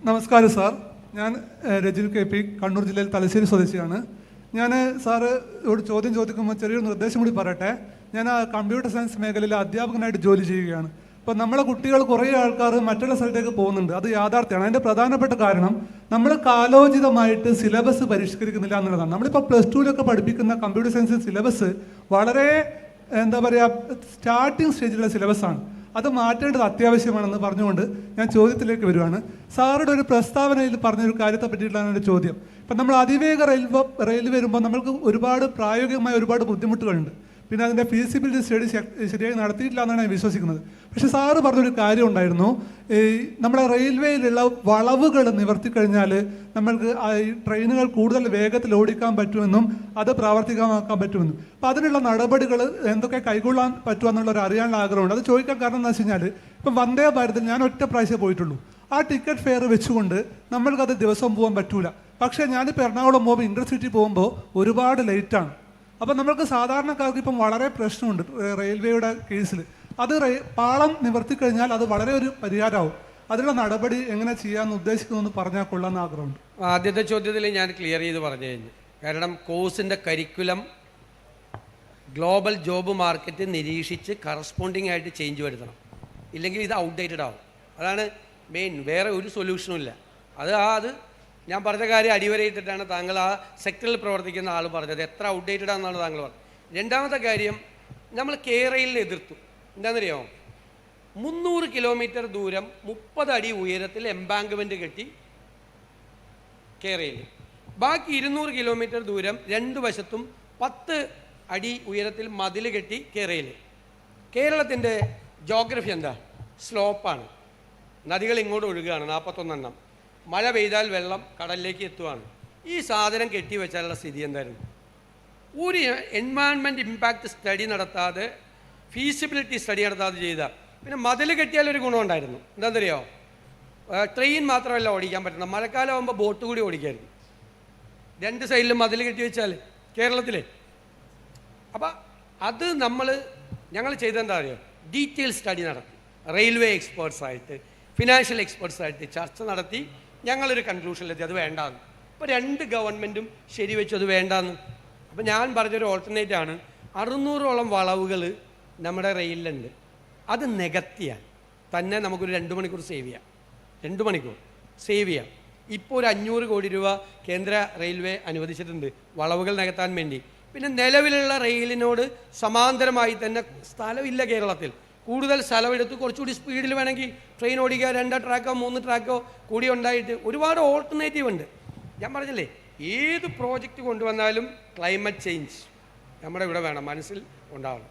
നമസ്കാരം സാർ. ഞാൻ Rajil K P, Kannur ജില്ലയിൽ തലശ്ശേരി സ്വദേശിയാണ്. ഞാൻ സാറ് ഒരു ചോദ്യം ചോദിക്കുമ്പോൾ ചെറിയൊരു നിർദ്ദേശം കൂടി പറയട്ടെ. ഞാൻ കമ്പ്യൂട്ടർ സയൻസ് മേഖലയിൽ അധ്യാപകനായിട്ട് ജോലി ചെയ്യുകയാണ്. അപ്പോൾ നമ്മളെ കുട്ടികൾ കുറേ ആൾക്കാർ മറ്റുള്ള സ്ഥലത്തേക്ക് പോകുന്നുണ്ട്. അത് യാഥാർത്ഥ്യമാണ്. അതിൻ്റെ പ്രധാനപ്പെട്ട കാരണം നമ്മൾ കാലോചിതമായിട്ട് സിലബസ് പരിഷ്കരിക്കുന്നില്ല എന്നുള്ളതാണ്. നമ്മളിപ്പോൾ +2 പഠിപ്പിക്കുന്ന കമ്പ്യൂട്ടർ സയൻസ് സിലബസ് വളരെ സ്റ്റാർട്ടിങ് സ്റ്റേജിലുള്ള സിലബസാണ്. അത് മാറ്റേണ്ടത് അത്യാവശ്യമാണെന്ന് പറഞ്ഞുകൊണ്ട് ഞാൻ ചോദ്യത്തിലേക്ക് വരുവാണ്. സാറുടെ ഒരു പ്രസ്താവനയിൽ പറഞ്ഞൊരു കാര്യത്തെ പറ്റിയിട്ടാണ് എൻ്റെ ചോദ്യം. ഇപ്പം നമ്മൾ അതിവേഗ റെയിൽ വരുമ്പോൾ നമ്മൾക്ക് പ്രായോഗികമായ ഒരുപാട് ബുദ്ധിമുട്ടുകളുണ്ട്. പിന്നെ അതിൻ്റെ ഫീസിബിലിറ്റി സ്റ്റഡി ശരിയായി നടത്തിയിട്ടില്ല എന്നാണ് ഞാൻ വിശ്വസിക്കുന്നത്. പക്ഷേ സാറ് പറഞ്ഞൊരു കാര്യം ഉണ്ടായിരുന്നു, ഈ നമ്മുടെ റെയിൽവേയിലുള്ള വളവുകൾ നിവർത്തിക്കഴിഞ്ഞാൽ നമ്മൾക്ക് ഈ ട്രെയിനുകൾ കൂടുതൽ വേഗത്തിൽ ഓടിക്കാൻ പറ്റുമെന്നും അത് പ്രാവർത്തികമാക്കാൻ പറ്റുമെന്നും. അപ്പോൾ അതിനുള്ള നടപടികൾ എന്തൊക്കെ കൈക്കൊള്ളാൻ പറ്റുമെന്നുള്ളൊരു അറിയാനുള്ള ആഗ്രഹമുണ്ട്. അത് ചോദിക്കാൻ കാരണം എന്താ വെച്ച് കഴിഞ്ഞാൽ, ഇപ്പം വന്ദേ ഭാരതിൽ ഞാൻ ഒറ്റ പ്രാവശ്യം പോയിട്ടുള്ളൂ. ആ ടിക്കറ്റ് ഫെയർ വെച്ചുകൊണ്ട് നമ്മൾക്കത് ദിവസം പോകാൻ പറ്റൂല. പക്ഷേ ഞാനിപ്പോൾ എറണാകുളം പോകുമ്പോൾ ഇൻ്റർസിറ്റി പോകുമ്പോൾ ഒരുപാട് ലേറ്റാണ്. അപ്പം നമ്മൾക്ക് സാധാരണക്കാർക്ക് ഇപ്പം വളരെ പ്രശ്നമുണ്ട് റെയിൽവേയുടെ കേസിൽ. അത് പാളം നിവർത്തിക്കഴിഞ്ഞാൽ അത് വളരെ ഒരു പരിഹാരമാവും. അതിനുള്ള നടപടി എങ്ങനെ ചെയ്യാമെന്ന് ഉദ്ദേശിക്കുന്നതെന്ന് പറഞ്ഞാൽ കൊള്ളാമെന്ന് ആഗ്രഹമുണ്ട്. ആദ്യത്തെ ചോദ്യത്തിൽ ഞാൻ ക്ലിയർ ചെയ്ത് പറഞ്ഞു കഴിഞ്ഞു. കാരണം കോഴ്സിൻ്റെ കരിക്കുലം ഗ്ലോബൽ ജോബ് മാർക്കറ്റ് നിരീക്ഷിച്ച് കറസ്പോണ്ടിങ് ആയിട്ട് ചേഞ്ച് വരുത്തണം. ഇല്ലെങ്കിൽ ഇത് ഔട്ട്ഡേറ്റഡ് ആവും. അതാണ് മെയിൻ. വേറെ ഒരു സൊല്യൂഷനും ഇല്ല. അത് ഞാൻ പറഞ്ഞ കാര്യം അടിവരയിട്ടിട്ടാണ് താങ്കൾ ആ സെക്ടറിൽ പ്രവർത്തിക്കുന്ന ആൾ പറഞ്ഞത്. എത്ര ഔട്ട്ഡേറ്റഡ് ആണെന്നാണ് താങ്കൾ പറഞ്ഞത്. രണ്ടാമത്തെ കാര്യം, നമ്മൾ കേരളയിൽ എതിർത്തു. എന്താണെന്നറിയാമോ? 300 കിലോമീറ്റർ ദൂരം 30 അടി ഉയരത്തിൽ എംബാങ്ക്മെൻറ്റ് കെട്ടി കേരളയിൽ. ബാക്കി 200 കിലോമീറ്റർ ദൂരം 2 വശത്തും 10 അടി ഉയരത്തിൽ മതിൽ കെട്ടി കേരളയിൽ. കേരളത്തിൻ്റെ ജോഗ്രഫി എന്താ? സ്ലോപ്പാണ്. നദികൾ ഇങ്ങോട്ട് ഒഴുകുകയാണ്, 41 എണ്ണം. മഴ പെയ്താൽ വെള്ളം കടലിലേക്ക് എത്തുവാണ്. ഈ സാധനം കെട്ടിവെച്ചാലുള്ള സ്ഥിതി എന്തായിരുന്നു? ഒരു എൻവയൺമെൻറ്റ് ഇമ്പാക്റ്റ് സ്റ്റഡി നടത്താതെ, ഫീസിബിലിറ്റി സ്റ്റഡി നടത്താതെ ചെയ്താൽ പിന്നെ മതിൽ കെട്ടിയാലൊരു ഗുണമുണ്ടായിരുന്നു. എന്താണെന്നറിയോ? ട്രെയിൻ മാത്രമല്ല ഓടിക്കാൻ പറ്റുന്നത്, മഴക്കാലം ആകുമ്പോൾ ബോട്ട് കൂടി ഓടിക്കായിരുന്നു. 2 സൈഡിലും മതിൽ കെട്ടി വെച്ചാൽ കേരളത്തിൽ. അപ്പം അത് ഞങ്ങൾ ചെയ്തെന്താ അറിയോ? ഡീറ്റെയിൽ സ്റ്റഡി നടത്തി, റെയിൽവേ എക്സ്പേർട്സായിട്ട്, ഫിനാൻഷ്യൽ എക്സ്പേർട്സായിട്ട് ചർച്ച നടത്തി ഞങ്ങളൊരു കൺക്ലൂഷനിലെത്തി അത് വേണ്ടാന്ന്. അപ്പോൾ 2 ഗവൺമെൻറ്റും ശരിവെച്ചു അത് വേണ്ടാന്ന്. അപ്പോൾ ഞാൻ പറഞ്ഞൊരു ഓൾട്ടർനേറ്റാണ്, 600ഓളം വളവുകൾ നമ്മുടെ റെയിലുണ്ട്. അത് നികത്തിയാൽ തന്നെ നമുക്കൊരു 2 മണിക്കൂർ സേവ് ചെയ്യാം. 2 മണിക്കൂർ സേവ് ചെയ്യാം. ഇപ്പോൾ ഒരു 500 കോടി രൂപ കേന്ദ്ര റെയിൽവേ അനുവദിച്ചിട്ടുണ്ട് വളവുകൾ നികത്താൻ വേണ്ടി. പിന്നെ നിലവിലുള്ള റെയിലിനോട് സമാന്തരമായി തന്നെ സ്ഥലമില്ല കേരളത്തിൽ. കൂടുതൽ സ്ഥലമെടുത്ത് കുറച്ചുകൂടി സ്പീഡിൽ വേണമെങ്കിൽ ട്രെയിൻ ഓടിക്കുക. 2 ട്രാക്കോ 3 ട്രാക്കോ കൂടി ഉണ്ടായിട്ട് ഒരുപാട് ഓൾട്ടർനേറ്റീവ് ഉണ്ട്. ഞാൻ പറഞ്ഞില്ലേ, ഏത് പ്രോജക്റ്റ് കൊണ്ടുവന്നാലും ക്ലൈമറ്റ് ചേഞ്ച് നമ്മുടെ ഇവിടെ വേണം, മനസ്സിൽ ഉണ്ടാവണം.